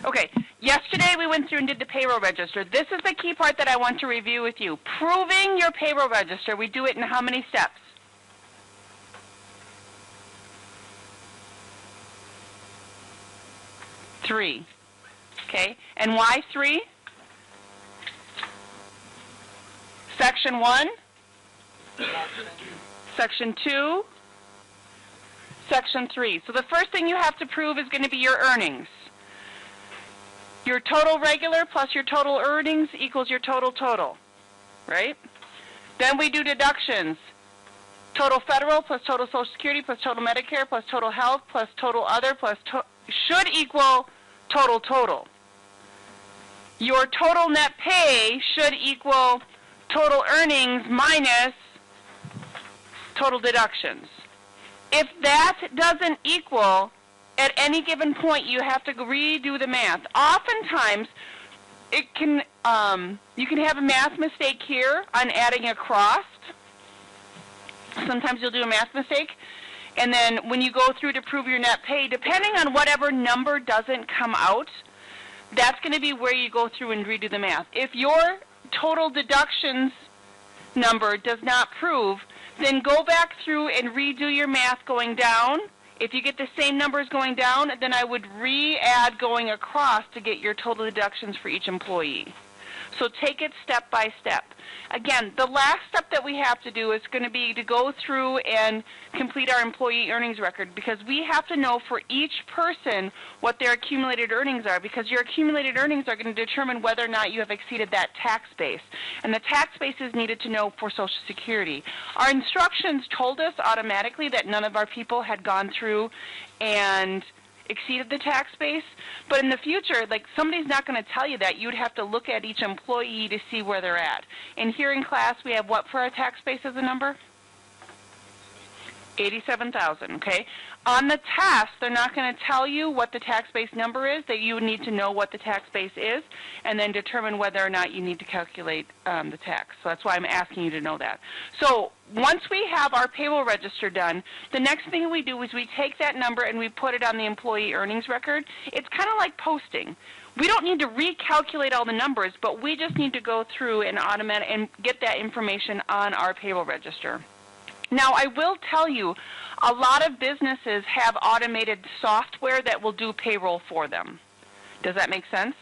Okay, yesterday we went through and did the payroll register. This is the key part that I want to review with you. Proving your payroll register, we do it in how many steps? 3. Okay, and why 3? Section 1, Section 2, Section 3. So the first thing you have to prove is going to be your earnings. Your total regular plus your total earnings equals your total, right? Then we do deductions. Total federal plus total Social Security plus total Medicare plus total health plus total other plus should equal total. Your total net pay should equal total earnings minus total deductions. If that doesn't equal, at any given point, you have to redo the math. Oftentimes, it can you can have a math mistake here on adding a cross. Sometimes you'll do a math mistake, and then when you go through to prove your net pay, depending on whatever number doesn't come out, that's going to be where you go through and redo the math. If your total deductions number does not prove, then go back through and redo your math going down. If you get the same numbers going down, then I would re-add going across to get your total deductions for each employee. So take it step by step. Again, the last step that we have to do is going to be to go through and complete our employee earnings record, because we have to know for each person what their accumulated earnings are, because your accumulated earnings are going to determine whether or not you have exceeded that tax base. And the tax base is needed to know for Social Security. Our instructions told us automatically that none of our people had gone through and exceeded the tax base, but in the future, like, somebody's not going to tell you that. You'd have to look at each employee to see where they're at. And here in class, we have what for our tax base as a number? 87,000, okay? On the test, they're not going to tell you what the tax base number is, that you would need to know what the tax base is, and then determine whether or not you need to calculate the tax. So that's why I'm asking you to know that. So once we have our payroll register done, the next thing we do is we take that number and we put it on the employee earnings record. It's kind of like posting. We don't need to recalculate all the numbers, but we just need to go through and get that information on our payroll register. Now, I will tell you, a lot of businesses have automated software that will do payroll for them. Does that make sense?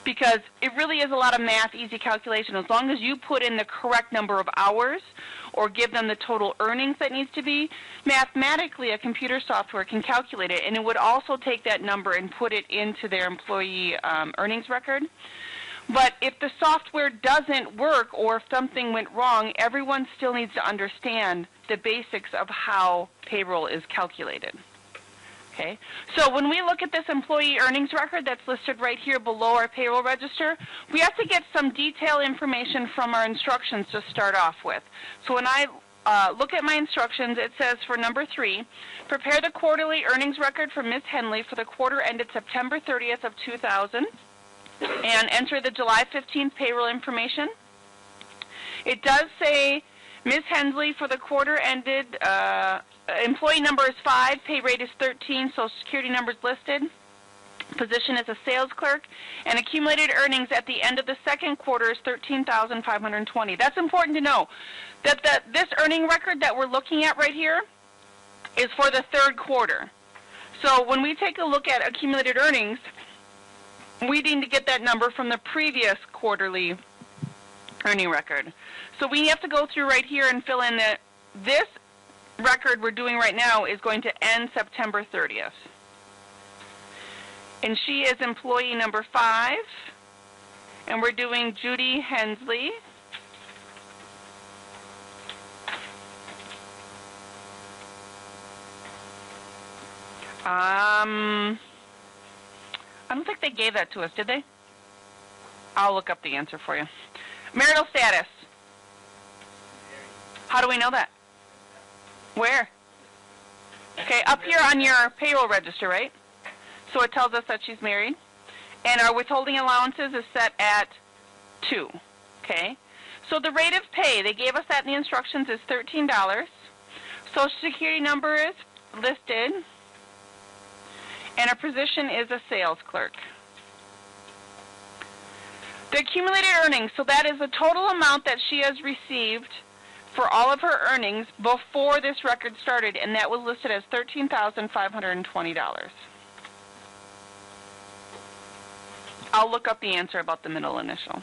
Because it really is a lot of math, easy calculation. As long as you put in the correct number of hours or give them the total earnings that needs to be, mathematically a computer software can calculate it, and it would also take that number and put it into their employee earnings record. But if the software doesn't work or if something went wrong, everyone still needs to understand the basics of how payroll is calculated. Okay? So when we look at this employee earnings record that's listed right here below our payroll register, we have to get some detailed information from our instructions to start off with. So when I look at my instructions, it says for number 3, prepare the quarterly earnings record for Ms. Henley for the quarter ended September 30th of 2000. And enter the July 15th payroll information. It does say Ms. Hensley for the quarter ended, employee number is 5, pay rate is 13, Social Security number is listed. Position is a sales clerk, and accumulated earnings at the end of the second quarter is $13,520. That's important to know, that this earning record that we're looking at right here is for the third quarter. So when we take a look at accumulated earnings, we need to get that number from the previous quarterly earning record. So we have to go through right here and fill in that this record we're doing right now is going to end September 30th. And she is employee number 5, and we're doing Judy Hensley. I don't think they gave that to us, did they? I'll look up the answer for you. Marital status. How do we know that? Where? Okay, up here on your payroll register, right? So it tells us that she's married. And our withholding allowances is set at 2. Okay? So the rate of pay, they gave us that in the instructions, is $13. Social Security number is listed. and her position is a sales clerk. The accumulated earnings, so that is the total amount that she has received for all of her earnings before this record started, and that was listed as $13,520. I'll look up the answer about the middle initial.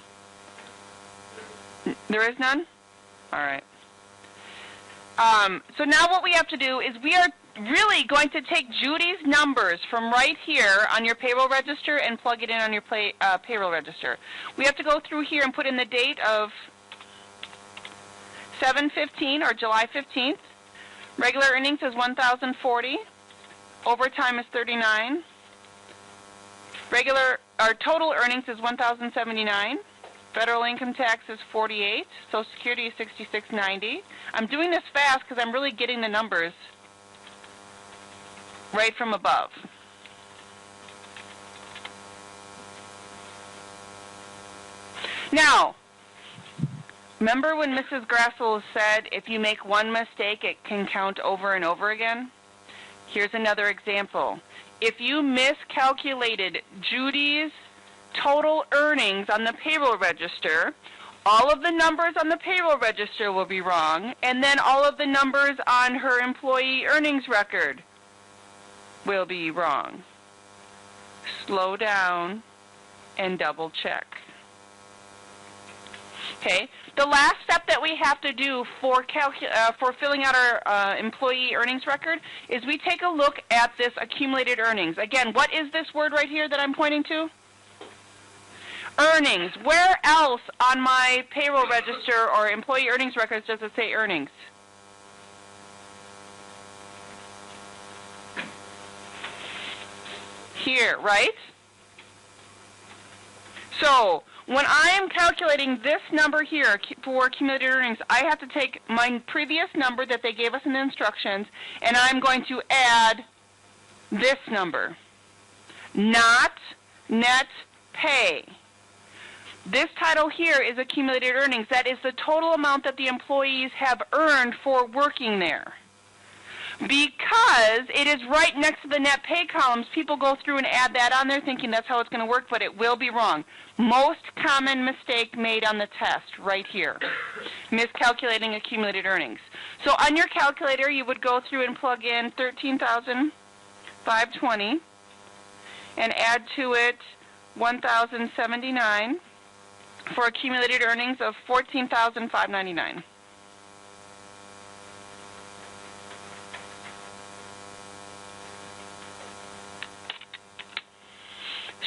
There is none? All right. So now what we have to do is we are really going to take Judy's numbers from right here on your payroll register and plug it in on your payroll register. We have to go through here and put in the date of 7/15 or July 15th. Regular earnings is $1,040. Overtime is $39. Total earnings is $1,079. Federal income tax is $48. Social Security is $66.90. I'm doing this fast because I'm really getting the numbers right from above. Now, remember when Mrs. Grassel said if you make one mistake, it can count over and over again? Here's another example. If you miscalculated Judy's total earnings on the payroll register, all of the numbers on the payroll register will be wrong, and then all of the numbers on her employee earnings record will be wrong. Slow down and double check. Okay, the last step that we have to do for filling out our employee earnings record is we take a look at this accumulated earnings. Again, what is this word right here that I'm pointing to? Earnings. Where else on my payroll register or employee earnings records does it say earnings? Here, right? So when I am calculating this number here for accumulated earnings, I have to take my previous number that they gave us in the instructions, and I'm going to add this number, not net pay. This title here is accumulated earnings. That is the total amount that the employees have earned for working there. Because it is right next to the net pay columns, people go through and add that on there thinking that's how it's going to work, but it will be wrong. Most common mistake made on the test right here, miscalculating accumulated earnings. So on your calculator, you would go through and plug in $13,520 and add to it $1,079 for accumulated earnings of $14,599.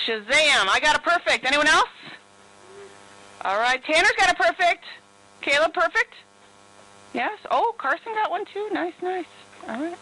Shazam! I got a perfect. Anyone else? All right. Tanner's got a perfect. Caleb, perfect? Yes? Oh, Carson got one too. Nice, nice. All right.